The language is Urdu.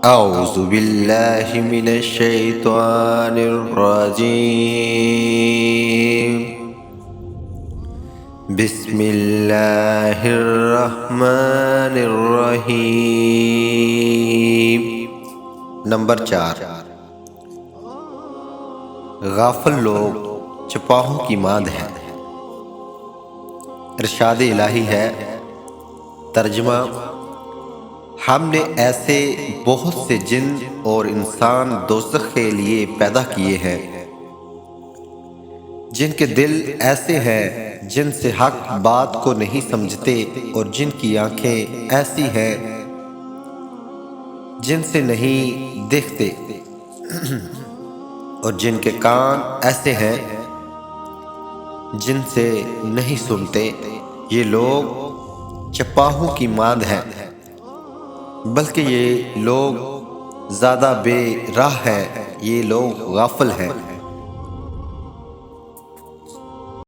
اعوذ باللہ من الشیطان الرجیم بسم اللہ الرحمن الرحیم۔ نمبر 4، غافل لوگ چپاہوں کی ماند ہیں۔ ارشاد الہی ہے، ترجمہ: ہم نے ایسے بہت سے جن اور انسان دوزخ کے لیے پیدا کیے ہیں جن کے دل ایسے ہیں جن سے حق بات کو نہیں سمجھتے، اور جن کی آنکھیں ایسی ہیں جن سے نہیں دیکھتے، اور جن کے کان ایسے ہیں جن سے نہیں سنتے۔ یہ لوگ چپاہوں کی ماند ہیں، بلکہ یہ لوگ زیادہ بے راہ ہیں، یہ لوگ غافل ہیں۔